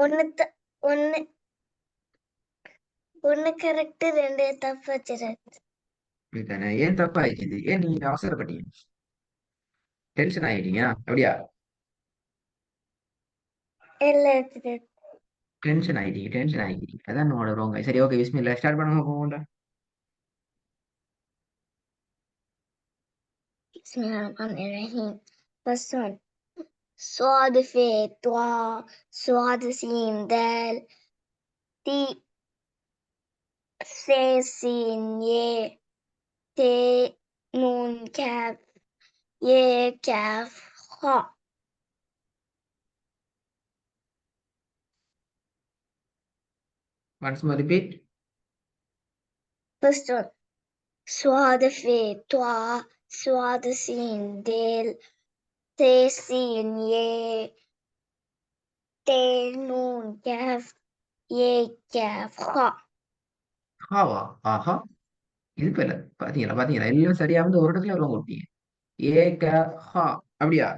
ஒன்னு ஒன்னு ஒன்னு கரெக்ட், 2 தப்பு வச்சிருக்கு. இப்படித்தானே? ஏன் தப்பா ஆயிடுச்சு? ஏன் நீங்க அவசரப்பட்டீங்க? டென்ஷன் ஆயிட்டீங்க அப்படியா? இல்ல வச்சிருக்கு. டென்ஷன் ஆயிட்டீங்க, டென்ஷன் ஆகிட்டீங்க. அதான் உங்களோட ரோங்க. சரி, ஓகே, பிஸ்மில்லா ஸ்டார்ட் பண்ணுங்க போகல. Bismillahirrahmanirrahim. First one. Swad fe twa, swad sin dal, ti se sin ye, te nun kaf, ye kaf ha. Once more repeat. First one. Swad fe twa, swad sin dal, te sin ye, te nun kaf, ye kaf ha. ஹாவா? ஆஹா, இது பேர பாத்தீங்களா? பாத்தீங்களா? எல்லாம் சரியா வந்து ஒரு இடத்துல ரோங்க விட்டீங்க. ஏ க ஹா அப்படியா?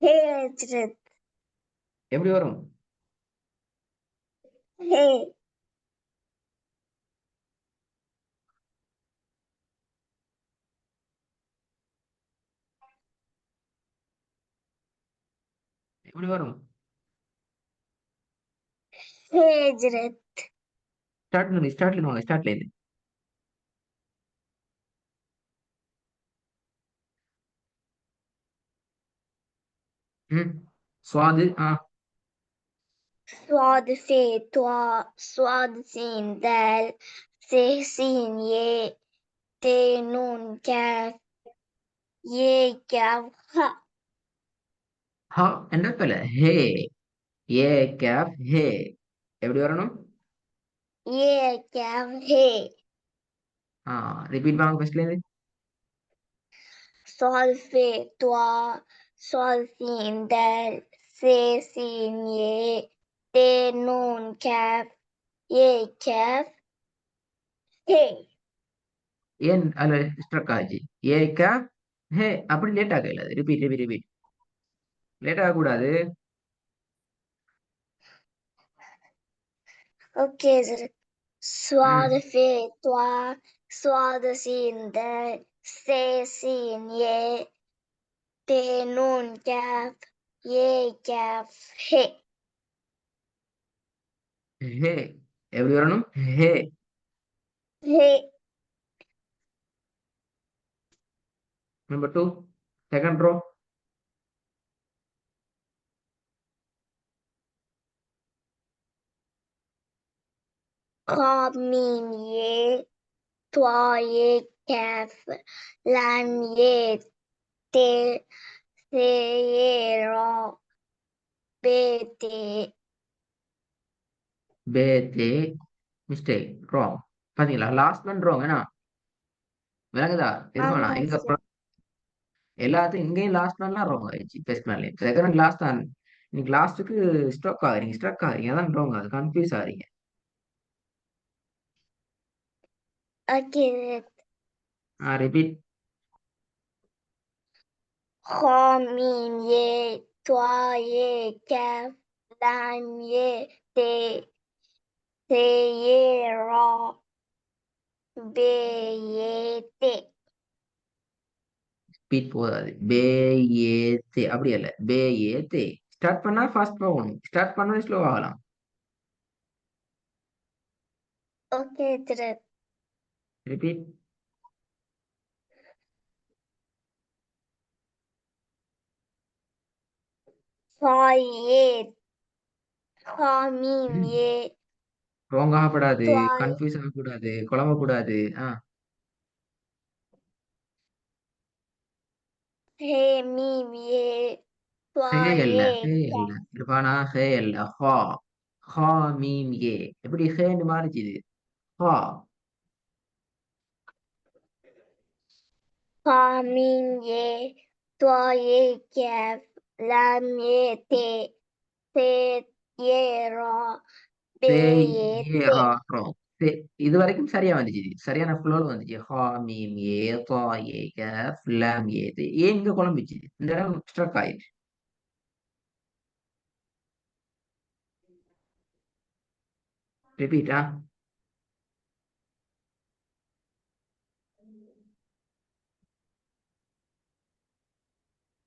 Hey வச்சிருக்கு. எப்படி வரும்? Hey. எப்படி வரும்? Hejret. ஸ்டார்ட்ல வாங்க, ஸ்டார்ட்ல இருந்து. ம். சுவாது Swad fe twa, swad sin dal, se sin ye, te nun kaf, ye kaf ha. ஹா என்ன பேல? ஹே. ஏ கேப் ஹே. எப்படி வரணும்? Ye kaf he. ரிப்பீட் வாங்க ஃபர்ஸ்ட்ல இருந்து. Swad fe twa, swad sin dal, se sin ye, te nun kaf, ye kaf he. ஏன் அதுல ஸ்ட்ரக் ஆச்சு? ஏ கேப் ஹே. அப்படி லேட் ஆகல. Repeat repeat repeat. லேட் ஆகக்கூடாது. Okay, Hejret. Swad ம். fe twa, swad sin dal, se sin ye, te nun kaf, ye kaf he. ஹே. எப்படி வரணும்? ஹே. He. Number 2, second row. Kaf mim ye, twa ye kaf, lam ye, te se ye ra, be te. பே தே. Mistake, wrong. பாத்தீங்களா? Last one wrong. என்ன விளங்குதா? ஆமா இருமாண்ணா இங்க sir. எல்லாத்தையும் இங்கேயும் லாஸ்ட் ஒன்லாம் ராங் ஆயிடுச்சு. ஃபர்ஸ்ட் மேலே செகண்ட் லாஸ்ட் தான். இன்னைக்கு லாஸ்ட்டுக்கு ஸ்ட்ரக் ஆகிறீங்க, அதான் ராங். அது கன்ஃபியூஸ் ஆகிறீங்க. Okay. Repeat. Kaf mim ye, twa ye kaf, lam ye, te se ye ra, be ye te. Speed போதாது. பே ஏ தே அப்படி இல்ல. பே ஏ தே. ஸ்டார்ட் பண்ணா ஃபாஸ்ட் போகணும், ஸ்டார்ட் பண்ணா ஸ்லோ ஆகலாம். Okay, Hejret. Repeat. Fa ye, fa mim ye, wrong ஆகப்படாது, twa கன்ஃபியூஸ் ஆகக்கூடாது, குழம்பக்கூடாது. he mim ye, twa ஹே இல்ல, ye ஹே இல்ல. kaf. இருப்பானா? ஹே இல்ல, ஹா. ஹா மீம் ஏ. எப்படி ஹேன்னு மாறிச்சுது? ஹா. Fa mim ye, twa ye kaf, lam ye te se ye ra, be தே ye ஏ te. ரா ராங். இது வரைக்கும் சரியா வந்துச்சு. சரியான ஃப்ளோல வந்துச்சு. ஹா மீம் ஏ தா ஏ கஃப் லாம் ஏ தே. ஏன் இங்க குழம்பிச்சு? இந்த இடம் ஸ்ட்ரக் ஆயிடுச்சு. ரிப்பீட்டா?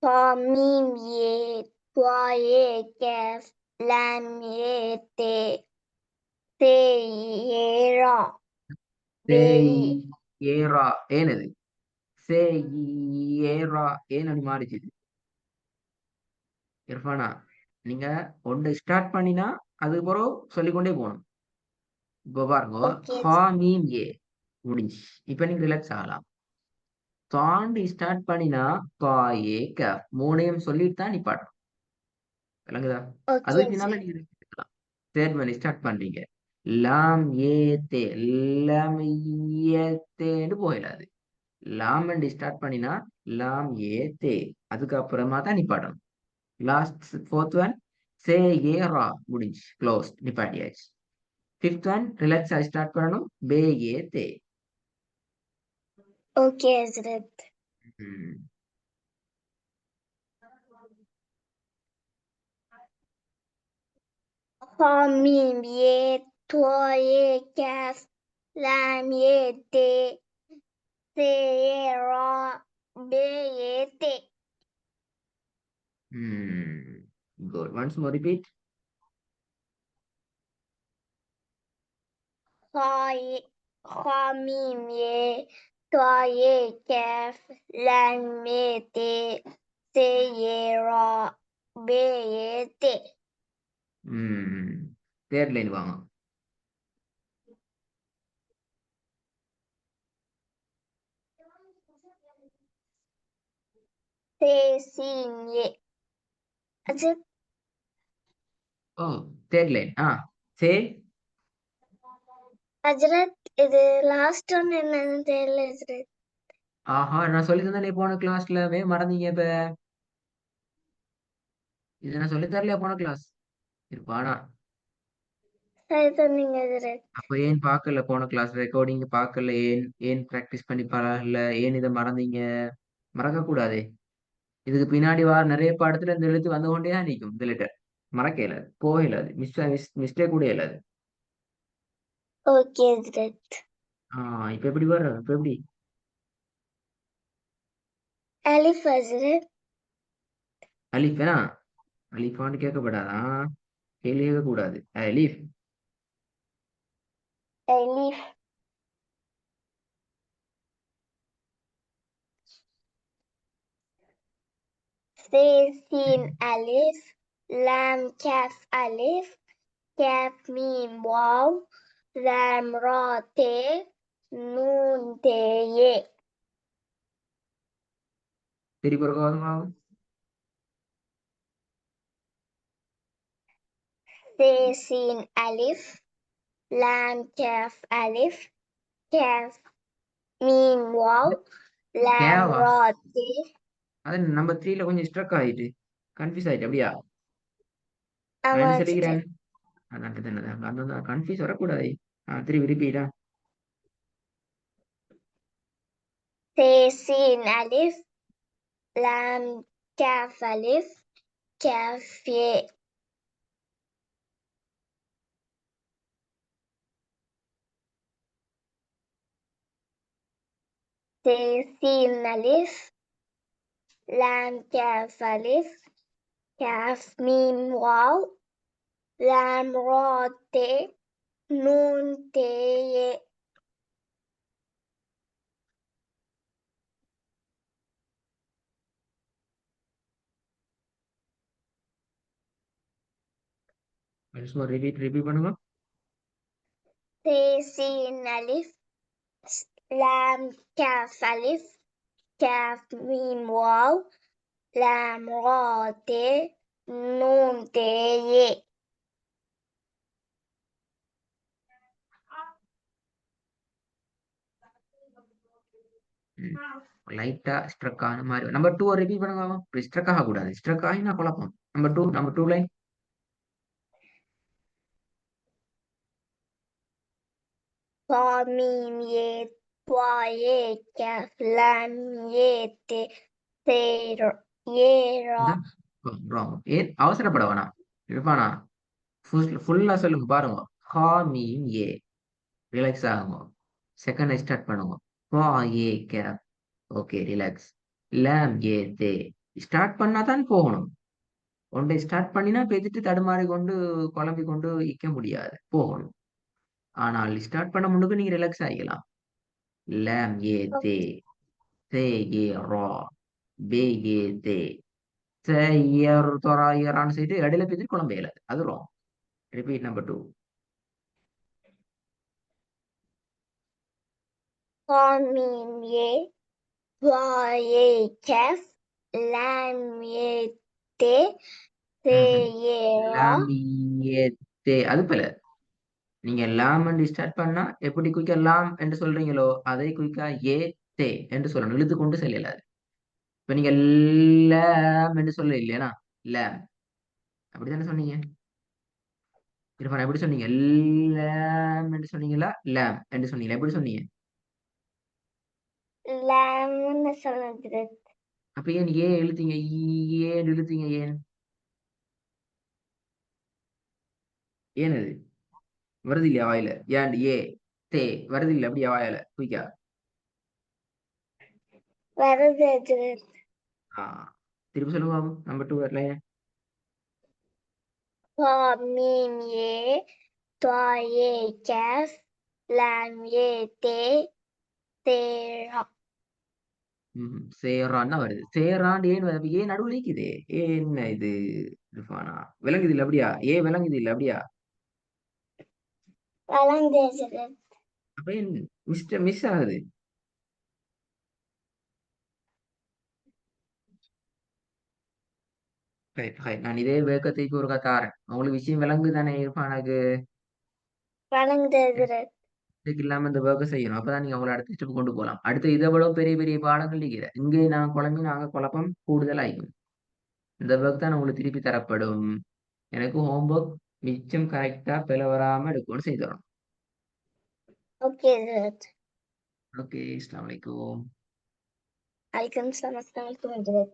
ஹா மீம் ஏ துவா ஏ கஃப் லாம் ஏ தே தே ஏ ரா சே பேயி ஏரா ஏனது? சே ஏரா ஏன் அப்படி மாறிச்சு? இர்ஃபானா, நீங்க ஒன்று ஸ்டார்ட் பண்ணினா அது பிறகு சொல்லிக்கொண்டே போகணும். இப்போ பாருங்க, ஓகே ஹா மீம் ஏ முடிஞ்சு. இப்ப நீங்க ரிலாக்ஸ் ஆகலாம். தாண்டி ஸ்டார்ட் பண்ணினா தா ஏ கஃப் மூணையும் சொல்லிட்டு தான் நிப்பாட்டணும். விளங்குதா? ஓகே அதுக்கு பின்னால சார் நீங்க இருக்கலாம். தேர்ட் பண்ணி ஸ்டார்ட் பண்றீங்க. லாம் ஏ தே லாம் ஏத்தேன்னு போயிடாது. லாம் அண்ட் ஸ்டார்ட் பண்ணினா லாம் ஏ தே அதுக்கப்புறமா தான் நிப்பாட்டணும். லாஸ்ட் ஃபோர்த் ஒன் சே ஏ ரா முடிஞ்சு க்ளோஸ் நிப்பாட்டியாச்சு. ஃபிஃப்த் ஒன் ரிலாக்ஸா ஸ்டார்ட் பண்ணணும். பே ஏ தே. ஓகே ஹஸ்ரத் ம். ஹா மீம் ஏ துவா ஏ கஃப் லாம் ஏ தே தே ஏ ரா பே ஏ தே Good. Once more repeat. ஹா மீம் ஏ துவா ஏ கஃப் லாம் ஏ தே தே ஏ ரா பே ஏ தே தேர்ட் லைன் வாங்க. தே சீன் ஏ ஹஸ்ரத் ஓ, தேர்ட் லைன். சே ஹஸ்ரத் இது லாஸ்ட் ஒன் என்னன்னு தெரியல ஹஸ்ரத் ஆஹா, நான் சொல்லி தந்தேனே போன கிளாஸ்லவே மறந்தீங்க. இப்ப இதை நான் சொல்லி தரலையா போன கிளாஸ்? இருப்பானா? சரி சொன்னீங்க ஹஸ்ரத் அப்ப ஏன் பார்க்கல போன கிளாஸ் ரெக்கார்டிங் பார்க்கல? ஏன் ஏன் பிராக்டிஸ் பண்ணி பரவாயில்ல? ஏன் இதை மறந்தீங்க? மறக்க கூடாதே. இதுக்கு பின்னாடி வர நிறைய பாடத்துல இந்த எழுத்து வந்து கொண்டே தான் நிற்கும். இந்த லெட்டர் மறக்க இயலாது, போக இயலாது, மிஸ்டேக் கூட இயலாது. ஓகே ஹஸ்ரத் இப்ப எப்படி வர்ற? இப்ப எப்படி? அலிஃப் ஹஸ்ரத் அலிஃபா? அலிஃபான்னு கேட்கப்படாதான், கேள்வி கேட்க கூடாது. அலிஃப். அலிஃப் சே சீன் அலிஃப் லாம் கஃப் அலிஃப் கஃப் மீம் வாவ் lam ra te noon te ye திருப்பி ஒரு காலம். se sin alif lam kaf alif kaf mim waw lam கேவா? ra te அது நம்பர் 3ல கொஞ்சம் ஸ்ட்ரக் ஆயிட்டு கன்ஃபியூஸ் ஆயிட்டு. அப்படியா? நான் என்ன amajte சொல்லிக்கிறேன்? அதான் தானே அந்த கன்ஃபியூஸ் வரக்கூடாது. திருப்பி ரிப்பீட்டா? se sin alif lam kaf alif kaf ye se sin alif lam kaf alif kaf mim waw lam ra te noon te ye சும்மா ரிப்பீட் பண்ணுங்க. se sin alif lam kaf alif kaf mim waw lam ra te noon te ye லைட்டா struck ஆன மாதிரி. Number 2 repeat பண்ணுங்க. Struck ஆகக்கூடாது. Struck ஆகினா குழப்பம். Number two line. ها ميم يه طا يه كاف لام يه ت ث يه را wrong. ஏன் அவசரப்பட வேணாம். இருப்பானா ஃபுல்லா சொல்லுங்க பாருங்க. ஹா மீம் ஏ ரிலாக்ஸ் ஆகுங்க. செகண்ட் ஸ்டார்ட் பண்ணுங்க. பா ஏ கேப் ஓகே ரிலாக்ஸ். லாம் ஏ தே ஸ்டார்ட் பண்ணா தான் போகணும். ஒன்றை ஸ்டார்ட் பண்ணினா பேசிட்டு தடுமாறி கொண்டு குழம்பி கொண்டு இக்க முடியாது, போகணும். ஆனால் ஸ்டார்ட் பண்ண முன்னுக்கு நீங்க ரிலாக்ஸ் ஆகிக்கலாம். லாம் ஏ தே தே ஏ ரா பே ஏ தே சே ஏர் தொரா ஏரான்னு சொல்லிட்டு இடையில பேசிட்டு குழம்பு இயலாது, அது ராங். Repeat number 2. ها ميم يه طا يه كاف لام يه ت ث يه را லாம் ஏ தே அது போல நீங்க லாம் என்று ஸ்டார்ட் பண்ணா எப்படி குயிக்கா லாம் என்று சொல்றீங்களோ அதே குயிக்கா ஏ தே என்று சொல்லணும், இழுத்து கொண்டு செல்லலாது. இப்ப நீங்க லாம் என்று சொல்ல இல்லையா, லாம் அப்படித்தானே சொன்னீங்க. இரஃபான் எப்படி சொன்னீங்க? லாம் என்று சொன்னீங்களா, லாம் என்று சொன்னீங்களா, எப்படி சொன்னீங்க? லாம்னு சொல்லுது. அப்ப ஏன் ஏன் இழுத்தீங்க? ஏன் இழுத்தீங்க? ஏன் ஏன் அது வருது இல்லையா வாயில? ஏன் ஏ தே வருது இல்ல அப்படியா வாயில குயிக்கா? வருது அது. ஆ திருப்பி சொல்லுங்க பாபு. நம்பர் 2 வரல. ها ميم يه طا يه كاف لام يه ت ث را சேரான்னா வருது. சேரான் ஏன் வருது? ஏன் நடுவுல நிக்குதே. என்ன இது ரிஃபானா? விளங்குது இல்ல அப்படியா? ஏ விளங்குது இல்ல அப்படியா? வளர்ந்தது. அப்ப ஏன் மிஸ் ஆகுது? Right right. நான் இதே வேகத்தைக்கு ஒரு தாரேன். உங்களுக்கு விஷயம் விளங்கு தானே இர்ஃபானுக்கு? வளர்ந்தது. இதுக்கு இல்லாம இந்த ஒர்க்கை செய்யணும். அப்பதான் நீங்க அவங்கள அடுத்த ஸ்டெப் கொண்டு போகலாம். அடுத்து இதை விட பெரிய பெரிய பாடங்கள் இருக்கிற இங்கே நான் குழம்பி நாங்க குழப்பம் கூடுதல் ஆகும். இந்த ஒர்க் தான் உங்களுக்கு திருப்பி தரப்படும். எனக்கு ஹோம்ஒர்க் மிச்சம் கரெக்டா பிழ வராம எடுக்கணும்னு செய்து தரணும். ஓகே. ஓகே, அஸ்ஸலாமு அலைக்கும். அலைக்கும் சலாம்.